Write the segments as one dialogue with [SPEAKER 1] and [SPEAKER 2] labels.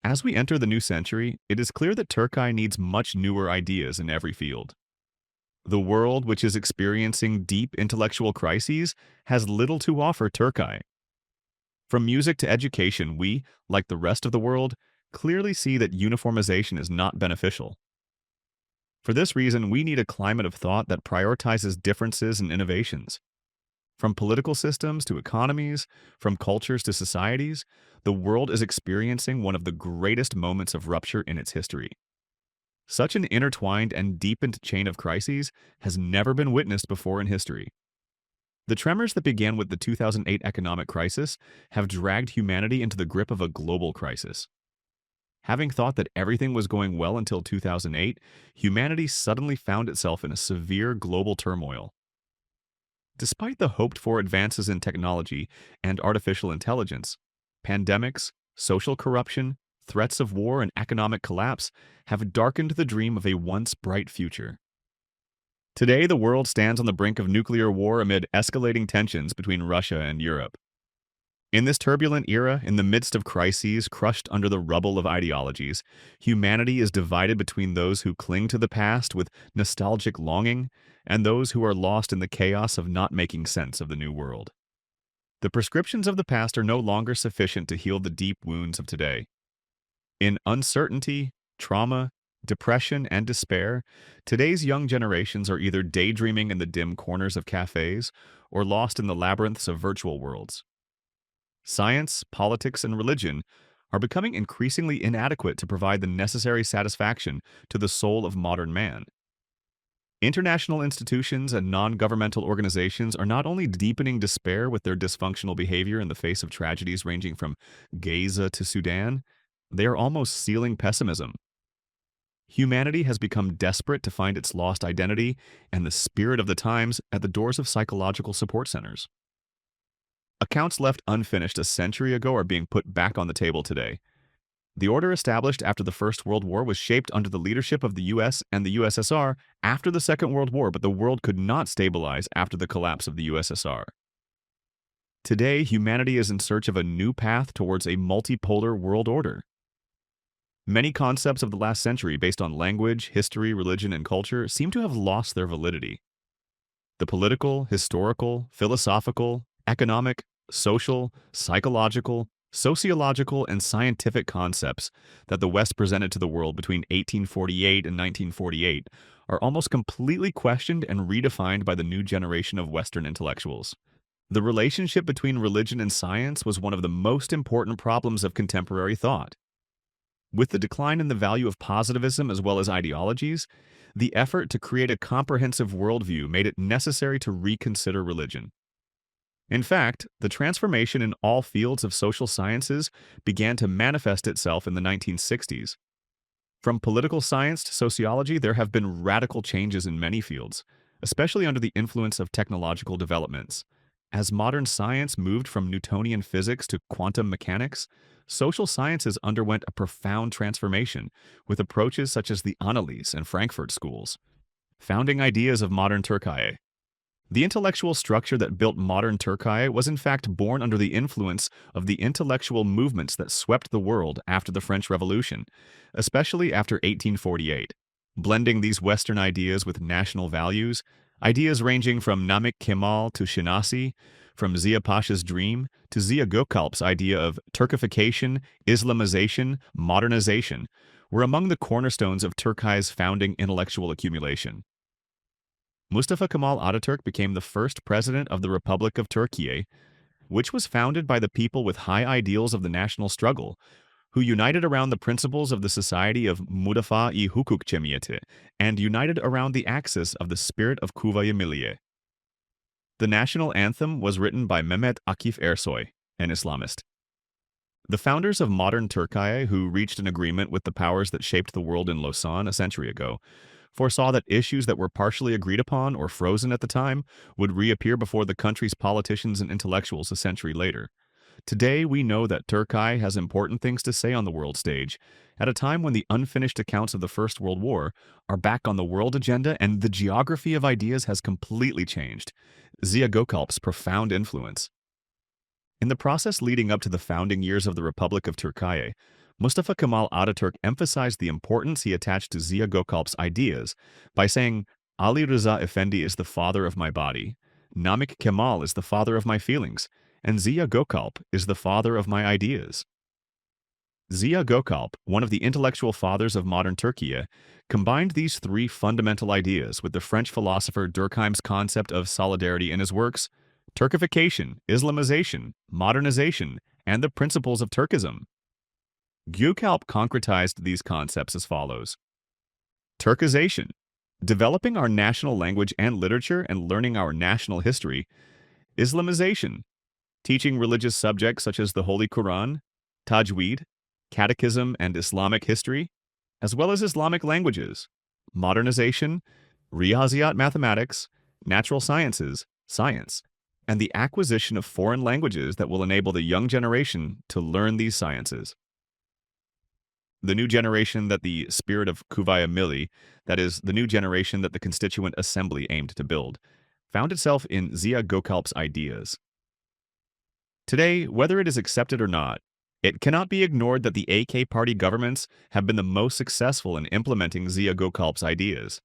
[SPEAKER 1] As we enter the new century, it is clear that Turkey needs much newer ideas in every field. The world, which is experiencing deep intellectual crises, has little to offer Turkey. From music to education, we, like the rest of the world, clearly see that uniformization is not beneficial. For this reason, we need a climate of thought that prioritizes differences and innovations. From political systems to economies, from cultures to societies, the world is experiencing one of the greatest moments of rupture in its history. Such an intertwined and deepened chain of crises has never been witnessed before in history. The tremors that began with the 2008 economic crisis have dragged humanity into the grip of a global crisis. Having thought that everything was going well until 2008, humanity suddenly found itself in a severe global turmoil. Despite the hoped-for advances in technology and artificial intelligence, pandemics, social corruption, threats of war, and economic collapse have darkened the dream of a once bright future. Today, the world stands on the brink of nuclear war amid escalating tensions between Russia and Europe. In this turbulent era, in the midst of crises crushed under the rubble of ideologies, humanity is divided between those who cling to the past with nostalgic longing and those who are lost in the chaos of not making sense of the new world. The prescriptions of the past are no longer sufficient to heal the deep wounds of today. In uncertainty, trauma, depression, and despair, today's young generations are either daydreaming in the dim corners of cafes or lost in the labyrinths of virtual worlds. Science, politics, and religion are becoming increasingly inadequate to provide the necessary satisfaction to the soul of modern man. International institutions and non-governmental organizations are not only deepening despair with their dysfunctional behavior in the face of tragedies ranging from Gaza to Sudan, they are almost sealing pessimism. Humanity has become desperate to find its lost identity and the spirit of the times at the doors of psychological support centers. Accounts left unfinished a century ago are being put back on the table today. The order established after the First World War was shaped under the leadership of the US and the USSR after the Second World War, but the world could not stabilize after the collapse of the USSR. Today, humanity is in search of a new path towards a multipolar world order. Many concepts of the last century based on language, history, religion, and culture seem to have lost their validity. The political, historical, philosophical, economic, social, psychological, sociological, and scientific concepts that the West presented to the world between 1848 and 1948 are almost completely questioned and redefined by the new generation of Western intellectuals. The relationship between religion and science was one of the most important problems of contemporary thought. With the decline in the value of positivism as well as ideologies, the effort to create a comprehensive worldview made it necessary to reconsider religion. In fact, the transformation in all fields of social sciences began to manifest itself in the 1960s. From political science to sociology, there have been radical changes in many fields, especially under the influence of technological developments. As modern science moved from Newtonian physics to quantum mechanics, social sciences underwent a profound transformation with approaches such as the Annales and Frankfurt schools, founding ideas of modern Türkiye. The intellectual structure that built modern Türkiye was in fact born under the influence of the intellectual movements that swept the world after the French Revolution, especially after 1848. Blending these Western ideas with national values, ideas ranging from Namık Kemal to Şinasi, from Ziya Pasha's dream to Ziya Gökalp's idea of Turkification, Islamization, modernization, were among the cornerstones of Türkiye's founding intellectual accumulation. Mustafa Kemal Atatürk became the first president of the Republic of Türkiye, which was founded by the people with high ideals of the national struggle, who united around the principles of the Society of Müdafaa-i Hukuk Cemiyeti and united around the axis of the spirit of Kuvayi Milliye. The national anthem was written by Mehmet Akif Ersoy, an Islamist. The founders of modern Türkiye, who reached an agreement with the powers that shaped the world in Lausanne a century ago, foresaw that issues that were partially agreed upon or frozen at the time would reappear before the country's politicians and intellectuals a century later. Today, we know that Türkiye has important things to say on the world stage, at a time when the unfinished accounts of the First World War are back on the world agenda and the geography of ideas has completely changed. Ziya Gökalp's profound influence. In the process leading up to the founding years of the Republic of Türkiye, Mustafa Kemal Ataturk emphasized the importance he attached to Ziya Gökalp's ideas by saying, Ali Rıza Effendi is the father of my body, Namık Kemal is the father of my feelings, and Ziya Gökalp is the father of my ideas. Ziya Gökalp, one of the intellectual fathers of modern Turkey, combined these three fundamental ideas with the French philosopher Durkheim's concept of solidarity in his works, Turkification, Islamization, Modernization, and the Principles of Turkism. Gökalp concretized these concepts as follows. Turkization, developing our national language and literature and learning our national history. Islamization, teaching religious subjects such as the Holy Quran, Tajweed, Catechism and Islamic history, as well as Islamic languages. Modernization, Riyaziyat mathematics, natural sciences, science, and the acquisition of foreign languages that will enable the young generation to learn these sciences. The new generation that the spirit of Kuvaya Milli, that is, the new generation that the Constituent Assembly aimed to build, found itself in Ziya Gökalp's ideas. Today, whether it is accepted or not, it cannot be ignored that the AK party governments have been the most successful in implementing Ziya Gökalp's ideas.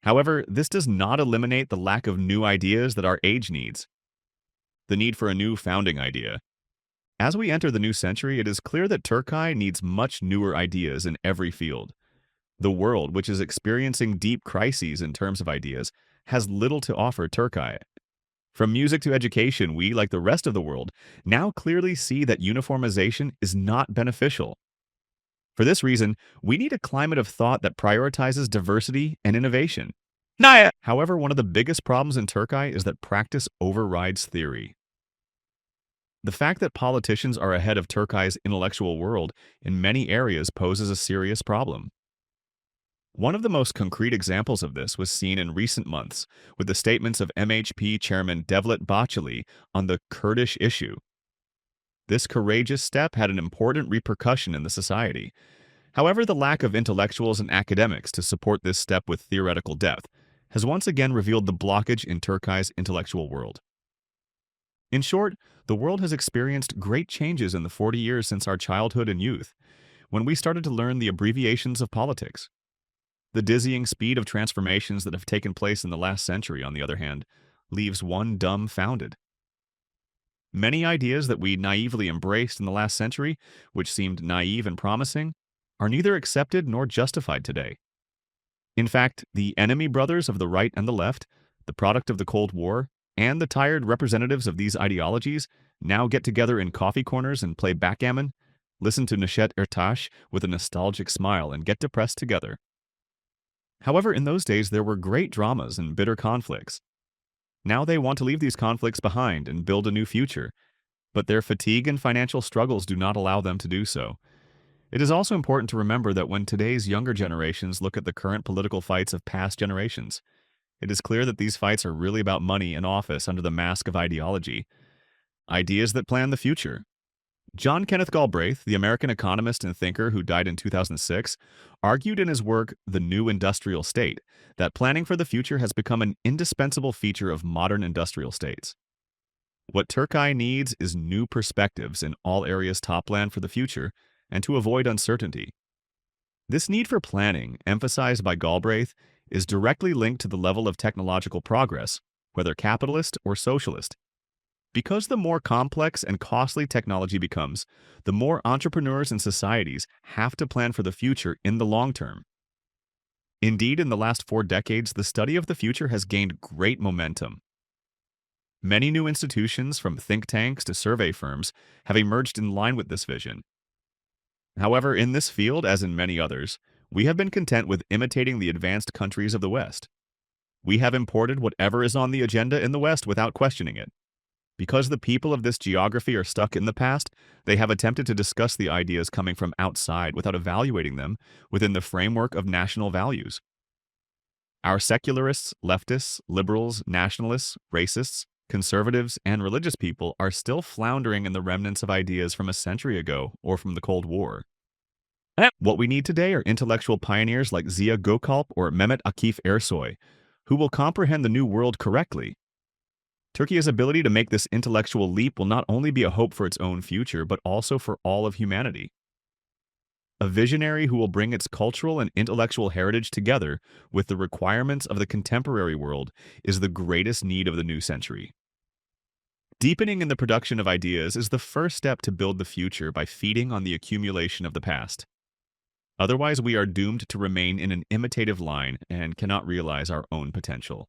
[SPEAKER 1] However, this does not eliminate the lack of new ideas that our age needs. The need for a new founding idea. As we enter the new century, it is clear that Turkey needs much newer ideas in every field. The world, which is experiencing deep crises in terms of ideas, has little to offer Turkey. From music to education, we, like the rest of the world, now clearly see that uniformization is not beneficial. For this reason, we need a climate of thought that prioritizes diversity and innovation. However, one of the biggest problems in Turkey is that practice overrides theory. The fact that politicians are ahead of Turkey's intellectual world in many areas poses a serious problem. One of the most concrete examples of this was seen in recent months with the statements of MHP Chairman Devlet Bahçeli on the Kurdish issue. This courageous step had an important repercussion in the society. However, the lack of intellectuals and academics to support this step with theoretical depth has once again revealed the blockage in Turkey's intellectual world. In short, the world has experienced great changes in the 40 years since our childhood and youth, when we started to learn the abbreviations of politics. The dizzying speed of transformations that have taken place in the last century, on the other hand, leaves one dumbfounded. Many ideas that we naively embraced in the last century, which seemed naive and promising, are neither accepted nor justified today. In fact, the enemy brothers of the right and the left, the product of the Cold War, and the tired representatives of these ideologies now get together in coffee corners and play backgammon, listen to Neşet Ertaş with a nostalgic smile, and get depressed together. However, in those days there were great dramas and bitter conflicts. Now they want to leave these conflicts behind and build a new future, but their fatigue and financial struggles do not allow them to do so. It is also important to remember that when today's younger generations look at the current political fights of past generations, it is clear that these fights are really about money and office under the mask of ideology. Ideas that plan the future. John Kenneth Galbraith, the American economist and thinker who died in 2006, argued in his work The New Industrial State that planning for the future has become an indispensable feature of modern industrial states. What Turkey needs is new perspectives in all areas to plan for the future and to avoid uncertainty. This need for planning, emphasized by Galbraith, is directly linked to the level of technological progress, whether capitalist or socialist. Because the more complex and costly technology becomes, the more entrepreneurs and societies have to plan for the future in the long term. Indeed, in the last 4 decades, the study of the future has gained great momentum. Many new institutions, from think tanks to survey firms, have emerged in line with this vision. However, in this field, as in many others, we have been content with imitating the advanced countries of the West. We have imported whatever is on the agenda in the West without questioning it. Because the people of this geography are stuck in the past, they have attempted to discuss the ideas coming from outside without evaluating them within the framework of national values. Our secularists, leftists, liberals, nationalists, racists, conservatives, and religious people are still floundering in the remnants of ideas from a century ago or from the Cold War. What we need today are intellectual pioneers like Ziya Gökalp or Mehmet Akif Ersoy, who will comprehend the new world correctly. Turkey's ability to make this intellectual leap will not only be a hope for its own future, but also for all of humanity. A visionary who will bring its cultural and intellectual heritage together with the requirements of the contemporary world is the greatest need of the new century. Deepening in the production of ideas is the first step to build the future by feeding on the accumulation of the past. Otherwise, we are doomed to remain in an imitative line and cannot realize our own potential.